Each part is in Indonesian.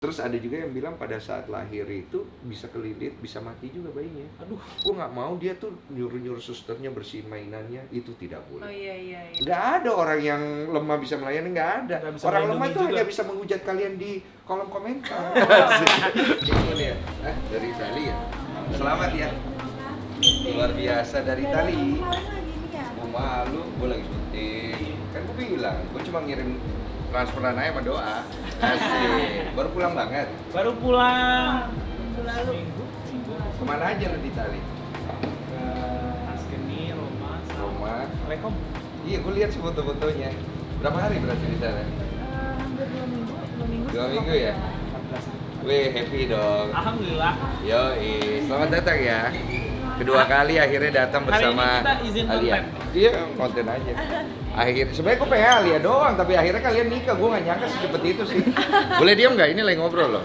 Terus ada juga yang bilang pada saat lahir itu bisa kelilit, bisa mati juga bayinya. Aduh, gua nggak mau dia tuh nyuruh susternya bersihin mainannya, itu tidak boleh. Oh iya. Nggak ada orang yang lemah bisa melayani, nggak ada. Nggak bisa Orang lemah melindungi itu juga. hanya bisa menghujat kalian di kolom komentar. Gimana ya? Dari Itali ya? Selamat ya. Luar biasa dari Itali. Mau malu, gue lagi syuting. Kan gue bilang, gue cuma ngirim transferan aja sama doa. Asik. Baru pulang banget. Baru pulang Minggu lalu. minggu. Kemana aja lo di Itali? Ke Tuscany, Roma, Roma. Rekom. Iya, gue lihat sih foto-fotonya. Berapa hari berarti di sana? Hampir 2 minggu. 2 minggu. 2 minggu ya? 14. Wih, happy dong. Alhamdulillah. Yoi, selamat datang ya. Kedua kali akhirnya datang Hari ini bersama kita izin Alia. konten. Iya, konten aja. Akhirnya, sebenarnya gue pengen Alia doang, tapi akhirnya kalian nikah. Gue nggak nyangka secepat itu sih. Boleh diam nggak? Ini lagi ngobrol loh.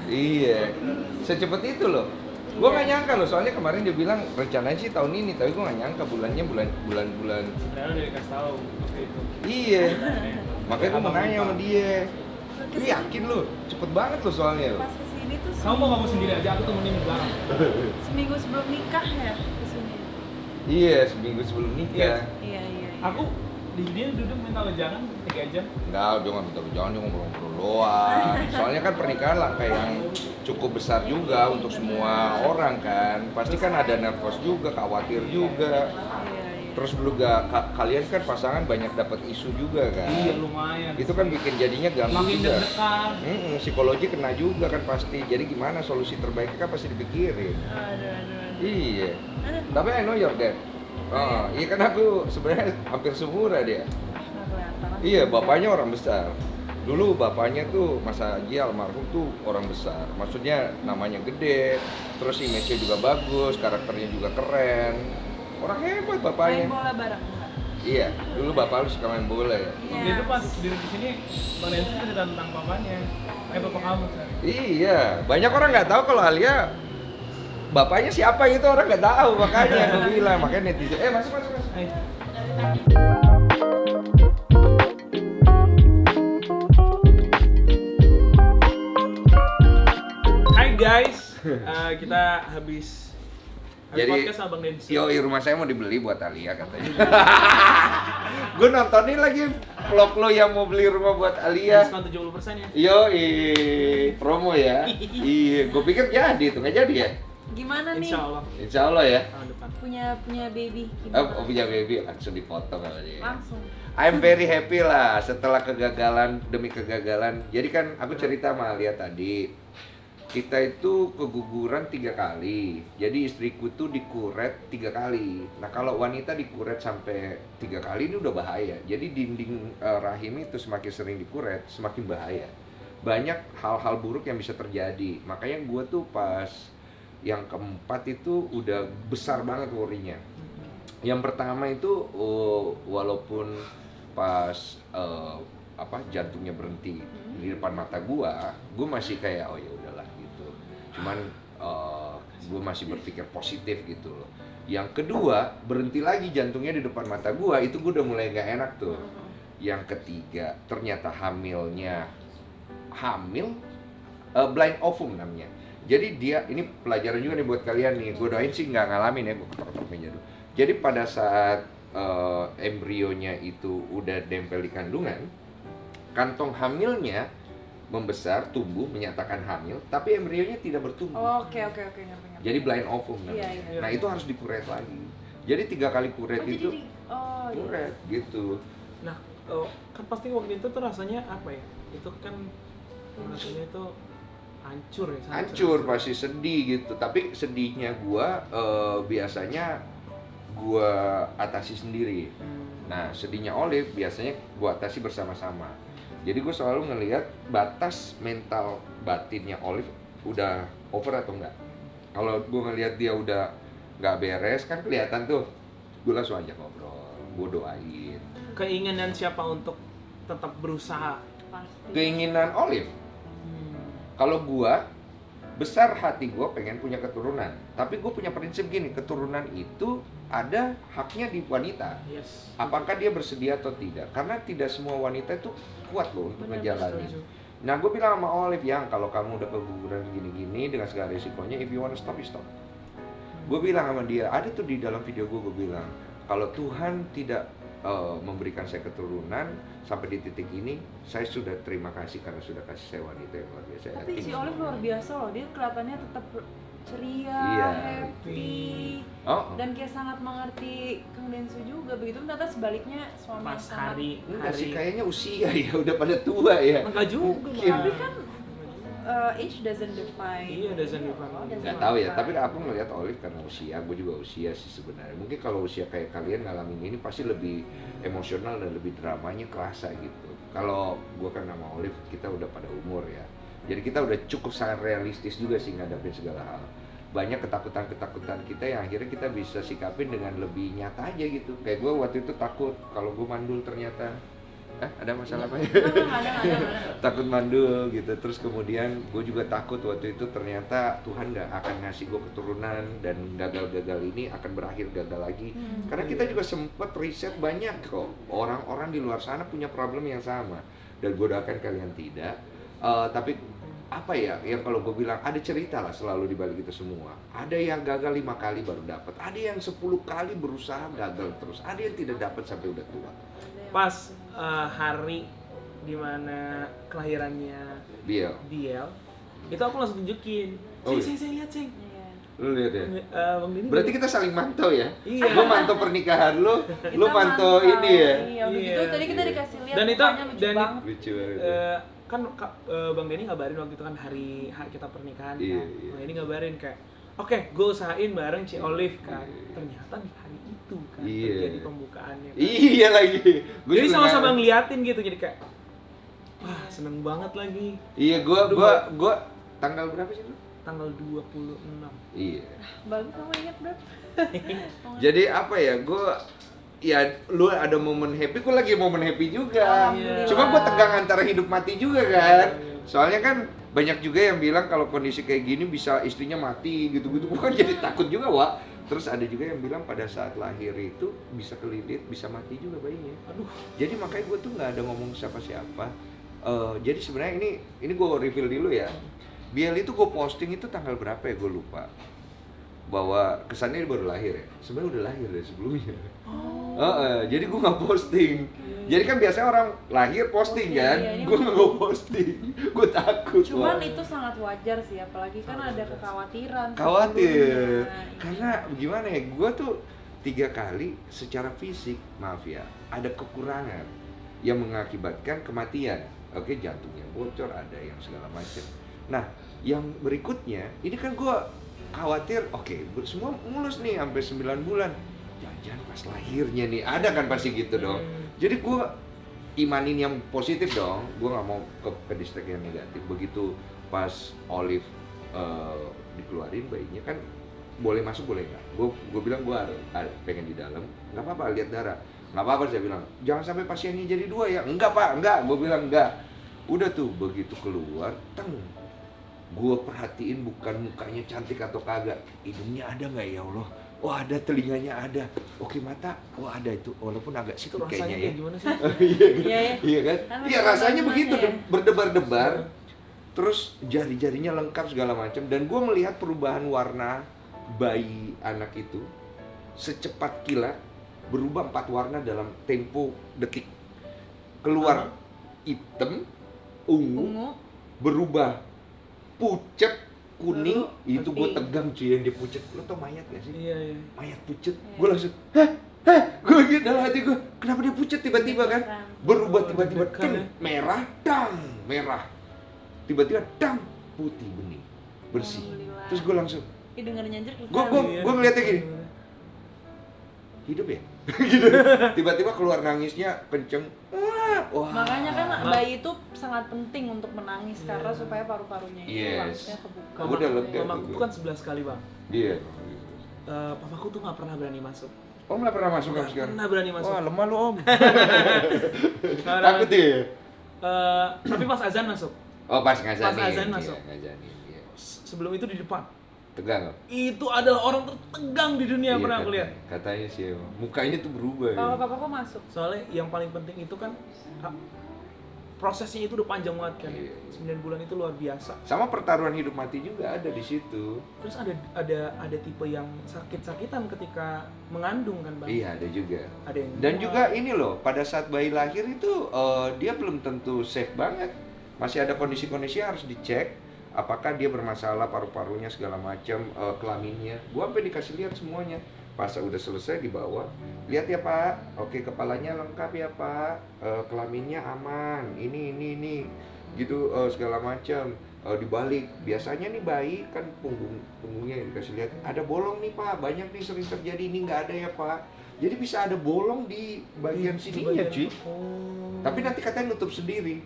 Iya, secepat itu loh. Gue nggak nyangka loh, soalnya kemarin dia bilang rencananya sih tahun ini, tapi gue nggak nyangka bulannya bulan. Sebenarnya udah dikasih tahu waktu itu. Iya, makanya gue mau Abang nanya lupa. sama dia. Lu yakin lu? Cepet banget lo soalnya lo. Pas kesini tuh Kamu mau ngomong sendiri aja, aku temenin di belakang. seminggu sebelum nikah ya kesini. Iya, seminggu sebelum nikah. Iya. Aku di dia duduk minta wejangan 3 jam. Enggak, dia nggak minta jangan, dia ngobrol-ngobrol doang. Soalnya kan pernikahan langkah yang cukup besar juga untuk semua orang kan. Pasti kan ada nervous juga, khawatir juga. Iya. Terus juga kalian kan pasangan banyak dapat isu juga kan. Iya lumayan. Itu kan bikin jadinya ganggu Makin juga. deg-degan. Psikologi kena juga kan pasti. Jadi gimana solusi terbaiknya kan pasti dipikirin. Aduh. Iya. Tapi I know your dad. Oh, iya kan aku sebenarnya hampir seumuran dia. Nggak kelihatan. Iya, bapaknya orang besar. Dulu bapaknya tuh Mas Haji almarhum tuh orang besar. Maksudnya namanya gede, terus image-nya juga bagus, karakternya juga keren. Orang hebat bapaknya. Main bola bareng enggak? Iya, dulu bapak lu suka main bola ya. Waktu itu pas di sini Bang Nancy cerita tentang papanya. Bapak kamu kan. Iya, banyak orang nggak tahu kalau Alia bapaknya siapa itu orang nggak tahu, makanya aku bilang, makanya netizen. Masuk. Hai. Hai guys, kita habis Jadi, podcast sama Bang Nancy. Yoi, rumah saya mau dibeli buat Alia katanya. Gue nontonin lagi vlog lo yang mau beli rumah buat Alia. Diskon 70% ya. Yoi, promo ya. Iya, gue pikir jadi tuh, nggak jadi ya? Gimana nih? Insya Allah Insya Allah ya. tahun depan. Punya baby Oh, punya baby langsung dipotong sama dia. Langsung. I'm very happy lah setelah kegagalan demi kegagalan. Jadi kan aku cerita sama Alia tadi, kita itu keguguran 3 kali. Jadi istriku tuh dikuret 3 kali. Nah kalau wanita dikuret sampai 3 kali ini udah bahaya. Jadi dinding rahim itu semakin sering dikuret semakin bahaya. Banyak hal-hal buruk yang bisa terjadi. Makanya gue tuh pas yang keempat itu udah besar banget worry-nya. Yang pertama itu walaupun pas jantungnya berhenti di depan mata gua masih kayak oh ya udahlah gitu. Cuman gua masih berpikir positif gitu loh. Yang kedua, berhenti lagi jantungnya di depan mata gua, itu gua udah mulai gak enak tuh. Yang ketiga, ternyata hamil blind ovum namanya. Jadi dia, ini pelajaran juga nih buat kalian nih, gue doain sih nggak ngalamin ya, gue ketok-ketok meja dulu. Jadi pada saat embrionya itu udah nempel di kandungan, kantong hamilnya membesar, tumbuh, menyatakan hamil, tapi embrionya tidak bertumbuh. Oke, ngerti. Jadi blind ovum namanya. Iya. Nah itu harus dikuret lagi. Jadi 3 kali kuret itu, iya. kuret gitu. Nah, kan pasti waktu itu tuh rasanya apa ya? Itu kan rasanya itu hancur ya. sangat Hancur, pasti sedih gitu. Tapi sedihnya gua biasanya gua atasi sendiri. Nah, sedihnya Olive biasanya gua atasi bersama-sama. Jadi gue selalu ngelihat batas mental batinnya Olive udah over atau enggak. Kalau gue ngelihat dia udah nggak beres kan kelihatan tuh, gue langsung aja ngobrol, gue doain. Keinginan siapa untuk tetap berusaha? Pasti. Keinginan Olive, kalau gue besar hati gue pengen punya keturunan, tapi gue punya prinsip gini, keturunan itu ada haknya di wanita. Yes. Apakah dia bersedia atau tidak? Karena tidak semua wanita itu kuat loh untuk Benar, ngejalanin. setuju. Nah, gue bilang sama Olive, yang kalau kamu udah keguguran gini-gini dengan segala risikonya, if you wanna stop, you stop. Gue bilang sama dia, ada tuh di dalam video gue bilang, kalau Tuhan tidak memberikan saya keturunan sampai di titik ini, saya sudah terima kasih karena sudah kasih saya wanita yang luar biasa. Tapi si Olive luar biasa loh, dia kelihatannya tetap ceria, Iya. happy, Oh, dan kayak sangat mengerti Kang Densu juga. Begitu ternyata sebaliknya suami Pas yang sangat enggak sih, kayaknya usia ya, udah pada tua ya. enggak juga. Mungkin. Tapi kan age doesn't define. Iya, doesn't define. Nggak tahu ya, tapi aku ngelihat Olive karena usia, gue juga usia sih sebenarnya. Mungkin kalau usia kayak kalian ngalamin ini pasti lebih emosional dan lebih dramanya kerasa gitu. Kalau gue kan sama Olive, kita udah pada umur ya. Jadi kita udah cukup sangat realistis juga sih ngadapin segala hal. Banyak ketakutan-ketakutan kita yang akhirnya kita bisa sikapin dengan lebih nyata aja gitu. Kayak gue waktu itu takut kalau gue mandul ternyata. Ada masalah apa ya? Ada. Takut mandul gitu. Terus kemudian gue juga takut waktu itu ternyata Tuhan nggak akan ngasih gue keturunan dan gagal-gagal ini akan berakhir gagal lagi. Karena kita juga sempet riset banyak kok orang-orang di luar sana punya problem yang sama. Dan gue doakan kalian tidak. Tapi apa ya, yang kalau gue bilang ada cerita lah selalu di balik itu semua. Ada yang gagal 5 kali baru dapat, ada yang 10 kali berusaha gagal terus, ada yang tidak dapat sampai udah tua. Pas hari dimana kelahirannya Biel, itu aku langsung tunjukin. Oh, iya. Saya lihat sing. Iya. lu lihat ya? Bang Denny. Berarti kita saling mantau ya? Iya. Gue mantau pernikahan lu Kita mantau ini ya? Iya, begitu Iya. tadi kita dikasih lihat Dan itu- mukanya lucu dan- banget. Lucu banget. Kan Bang Denny ngabarin waktu itu kan hari kita pernikahan kan. Iya, iya. Bang Denny ngabarin kayak, oke, gue usahain bareng Ci Olive kan. Iya. Ternyata di hari itu kan Iya. terjadi pembukaannya. Kan. Iya lagi. Gua Jadi juga sama-sama nggak- ngeliatin gitu, jadi kayak, wah seneng banget lagi. Iya, gua tanggal berapa sih lu? Tanggal 26. Iya. Bagus kamu ingat, Bro. Jadi apa ya, ya lu ada momen happy, gue lagi momen happy juga. Alhamdulillah. Cuma gue tegang antara hidup mati juga kan. Soalnya kan banyak juga yang bilang kalau kondisi kayak gini bisa istrinya mati gitu-gitu. Gue kan jadi takut juga, Wak. Terus ada juga yang bilang pada saat lahir itu bisa kelilit, bisa mati juga bayinya. Aduh. Jadi makanya gue tuh nggak ada ngomong siapa-siapa. Jadi sebenarnya ini gue reveal dulu ya. Biel itu gue posting itu tanggal berapa ya, gue lupa. Bahwa kesannya dia baru lahir ya. Sebenarnya udah lahir dari sebelumnya. Jadi gue nggak posting. Jadi kan biasanya orang lahir posting kan, Iya, ini gue nggak posting. Gue takut. Cuman Wak. itu sangat wajar sih, apalagi kan ada kekhawatiran. Khawatir. sebelumnya. Karena gimana ya, gue tuh 3 kali secara fisik, maaf ya, ada kekurangan yang mengakibatkan kematian. Oke, jantungnya bocor, ada yang segala macam. Nah, yang berikutnya, ini kan gue khawatir, oke, semua mulus nih sampai 9 bulan. Jangan pas lahirnya nih, ada kan pasti gitu dong. Jadi gue imanin yang positif dong, gue nggak mau ke distrik yang negatif. Begitu pas Olive dikeluarin bayinya kan boleh masuk boleh nggak? Gue bilang gue pengen di dalam, nggak apa-apa lihat darah, nggak apa-apa saya bilang. Jangan sampai pasiennya jadi 2 ya, enggak pak, enggak. Gue bilang enggak. Udah tuh begitu keluar, gue perhatiin bukan mukanya cantik atau kagak, hidungnya ada nggak ya Allah? Wah ada, telinganya ada, oke mata, wah ada itu, walaupun agak Itu sikit rasanya kayaknya ya. kayak gimana sih? Iya kan? Iya, ya. Iya kan? Kan Iya ada rasanya kandungannya begitu, ya. berdebar-debar, terus jari-jarinya lengkap segala macam, dan gue melihat perubahan warna bayi anak itu secepat kilat, berubah 4 warna dalam tempo detik. Keluar hitam, ungu, Ungu. berubah pucet, kuning, Baru itu gue putih. tegang cuy yang dia pucet. Lo tau mayat gak sih? Iya, iya. Mayat pucet, Iya. gue langsung gue gitu dalam hati gue, kenapa dia pucet tiba-tiba kan? Berubah tiba-tiba, Deg-degan ya. merah, merah, tiba-tiba putih bening, bersih. Alhamdulillah. Terus gue langsung, Ih, dengerin anjir Gua- Iya. ngeliatnya gini. hidup ya? gitu. Tiba-tiba keluar nangisnya kenceng, wah. Makanya kan bayi itu sangat penting untuk menangis Iya. karena supaya paru-parunya itu Yes. langsung kebuka. Gua udah lega. Mamaku kan 11 kali bang. Iya. Papaku tuh nggak pernah berani masuk. Om nggak pernah masuk Nggak kamu sekarang? pernah berani masuk. Wah lemah lu om. Karena- Takut ya? Tapi pas azan masuk. Oh pas ngajanin. Pas azan masuk. Iya, ngajanin. Iya. Sebelum itu di depan. Tegang. Itu adalah orang tertegang di dunia yang Iya, pernah aku lihat. Katanya sih emang. Mukanya tuh berubah. Kalau Ya. papa kok masuk? Soalnya yang paling penting itu kan prosesnya itu udah panjang banget kan. Iya. 9 bulan itu luar biasa. Sama pertaruhan hidup mati juga ada di situ. Terus ada tipe yang sakit-sakitan ketika mengandung kan, Bang? Iya, ada juga. Ada yang Dan juga ini loh, pada saat bayi lahir itu dia belum tentu safe banget. Masih ada kondisi-kondisi yang harus dicek. Apakah dia bermasalah paru-parunya segala macam, kelaminnya. Gua sampai dikasih lihat semuanya. Pas udah selesai dibawa, lihat ya Pak, oke kepalanya lengkap ya Pak, kelaminnya aman, ini, gitu segala macam. Dibalik, biasanya nih bayi kan punggungnya dikasih lihat, ada bolong nih Pak, banyak nih sering terjadi, ini nggak ada ya Pak. Jadi bisa ada bolong di bagian sininya cuy. Oh. Tapi nanti katanya nutup sendiri.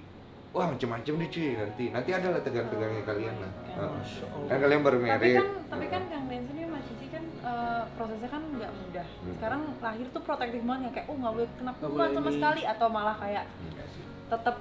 Wah macem-macem nih cuy, nanti ada lah tegang-tegangnya kalian lah. Masya Allah. Kan kalian baru merit. Tapi kan Kang Denso nih Mas Cici kan prosesnya kan nggak mudah. Sekarang lahir tuh protektif banget ya, kayak nggak boleh kena pukulan sama ini. sekali, atau malah kayak Enggak sih. tetap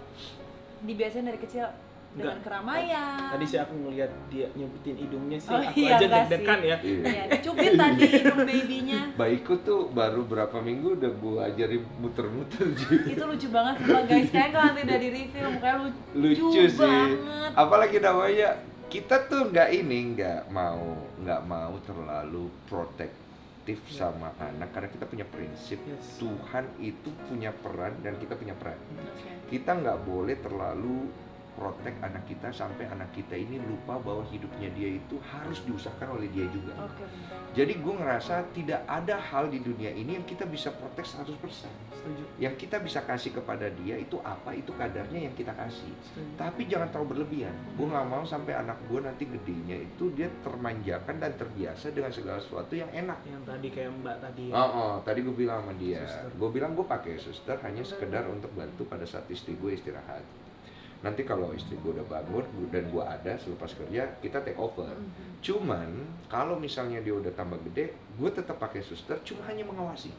dibiasain dari kecil dengan Enggak. keramaian. Tadi sih aku ngelihat dia nyebutin hidungnya sih, Oh, aku iya, aja enggak deg-degan sih. ya. Iya. Iya, dicubit tadi hidung babynya. Bayiku tuh baru berapa minggu udah gua ajarin muter-muter cuy. Itu lucu banget sumpah guys, kayaknya kalau nanti udah di review mukanya lucu Lucu sih. banget. Apalagi namanya kita tuh nggak mau terlalu protektif sama anak karena kita punya prinsip. Yes. Tuhan itu punya peran dan kita punya peran. Oke. Kita nggak boleh terlalu protek anak kita sampai anak kita ini lupa bahwa hidupnya dia itu harus diusahakan oleh dia juga. Oke, bentar. Jadi gue ngerasa tidak ada hal di dunia ini yang kita bisa protek 100%. Setuju. Yang kita bisa kasih kepada dia itu apa, itu kadarnya yang kita kasih. Setuju. Tapi jangan terlalu berlebihan. Gue nggak mau sampai anak gue nanti gedenya itu dia termanjakan dan terbiasa dengan segala sesuatu yang enak. Yang tadi kayak Mbak tadi ya. Tadi gue bilang sama dia, Suster. gue bilang gue pakai suster hanya sekedar untuk bantu pada saat istri gue istirahat. Nanti kalau istri gue udah bangun dan gue ada selepas kerja, kita take over. Cuman kalau misalnya dia udah tambah gede, gue tetap pakai suster, cuma hanya mengawasi.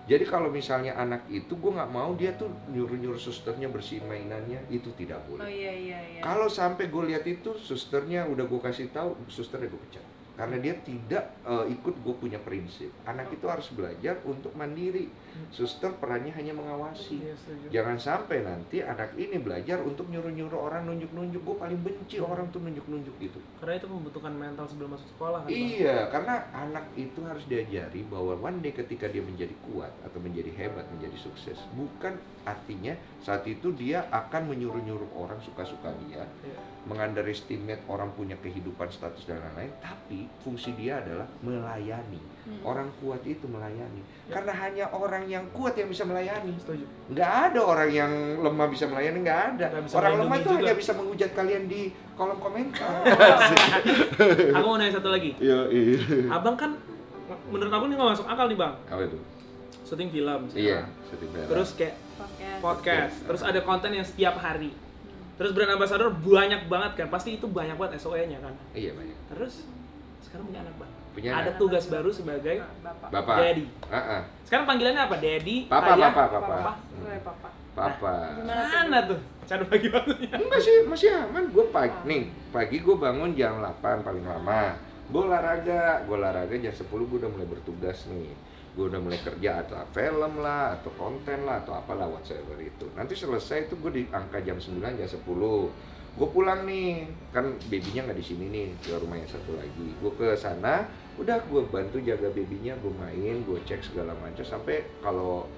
Jadi kalau misalnya anak itu gue nggak mau dia tuh nyuruh susternya bersihin mainannya, itu tidak boleh. Oh iya. Kalau sampai gue lihat itu susternya udah gue kasih tahu, susternya gue pecat. Karena dia tidak ikut gue punya prinsip. Anak itu harus belajar untuk mandiri. Suster perannya hanya mengawasi. Iya, setuju. Jangan sampai nanti anak ini belajar untuk nyuruh-nyuruh orang, nunjuk-nunjuk. Gue paling benci orang tuh nunjuk-nunjuk gitu. Karena itu membutuhkan mental sebelum masuk sekolah kan, Bang? Iya, karena anak itu harus diajari bahwa one day ketika dia menjadi kuat atau menjadi hebat, menjadi sukses, bukan artinya saat itu dia akan menyuruh-nyuruh orang suka-suka dia, Iya. mengunderestimate orang punya kehidupan, status dan lain-lain, tapi fungsi dia adalah melayani. Orang kuat itu melayani. Ya. Karena hanya orang yang kuat yang bisa melayani. Setuju. Nggak ada orang yang lemah bisa melayani, nggak ada. Nggak bisa Orang lemah melindungi itu juga. hanya bisa menghujat kalian di kolom komentar. Aku mau nanya satu lagi. Iya. Abang kan, menurut aku ini nggak masuk akal nih, Bang. Apa itu? Syuting film Iya, sekarang. syuting film. Terus kayak Podcast. podcast, terus ada konten yang setiap hari. Terus brand ambassador banyak banget kan, pasti itu banyak banget SOE-nya kan. Iya banyak. Terus sekarang punya anak, Bang. Punya Ada anak. tugas baru sebagai Bapak. Bapak. daddy. Heeh. Sekarang panggilannya apa? Daddy, Papa, ayah, papa. Sebagai papa. Papa. Gimana tuh? Mana tuh? Cara bagi waktunya. Enggak sih, masih aman. Gue pagi gue bangun jam 8 paling lama. Gue olahraga jam 10 gue udah mulai bertugas nih. Gue udah mulai kerja atau film lah, atau konten lah, atau apalah whatsoever itu. Nanti selesai itu gue di angka jam 9, jam 10. Gue pulang nih, kan babynya nggak di sini nih, ke rumah yang satu lagi. Gue ke sana, udah gue bantu jaga babynya, gue main, gue cek segala macam sampai kalau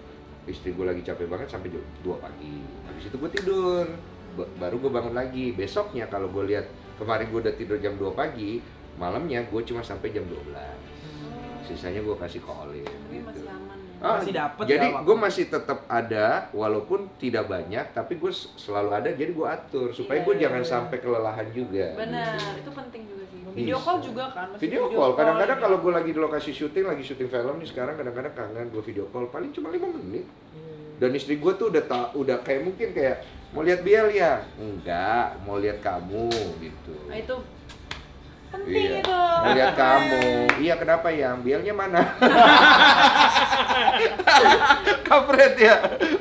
istri gue lagi capek banget sampai jam 2 pagi. Habis itu gue tidur, baru gue bangun lagi. Besoknya kalau gue lihat kemarin gue udah tidur jam 2 pagi, malamnya gue cuma sampai jam 12. Sisanya gue kasih ke Olive Tapi gitu. masih aman ya. Masih dapet Jadi ya waktu. gue masih tetap ada walaupun tidak banyak, tapi gue selalu ada. Jadi gue atur supaya gue Iya. jangan sampai kelelahan juga. Benar, itu penting juga sih. Video call juga kan. masih Video call, kadang-kadang ya. kalau gue lagi di lokasi syuting, lagi syuting film nih sekarang, kadang-kadang kangen gue video call paling cuma 5 menit. Dan istri gue tuh udah kayak mungkin kayak mau lihat Biel ya? Enggak, mau lihat kamu gitu. Nah, itu penting Iya, itu. mau lihat kamu. Iya, kenapa ya? Bielnya mana? Kampret ya.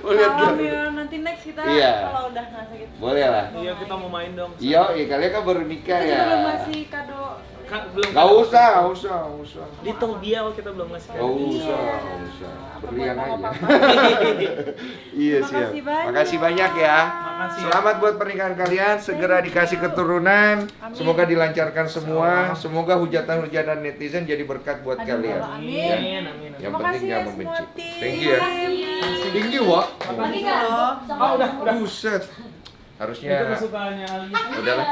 Mau lihat Kalau kamu. Mil, nanti next kita Iya. kalau udah nggak sakit. Boleh lah. Iya, kita mau main dong. Iya, kalian kan baru nikah Kita ya. juga belum ngasih kado belum. Nggak usah. Little dia kita belum ngasih. Nggak usah. Berlian Apa-apa, aja. apa-apa. Iya Terima siap. kasih banyak. Makasih banyak ya. Makasih. Selamat buat pernikahan kalian, segera dikasih keturunan. Amin. Semoga dilancarkan semua. Semoga hujatan-hujatan netizen jadi berkat buat Aduh, kalian. amin. Amin. Yang Terima penting kasih jangan ya membenci. semua tim. Thank you ya. Thank you, Wak. Lagi nggak? Loh. Sama- udah. Buset. Itu Harusnya kesukaannya Ali. udahlah.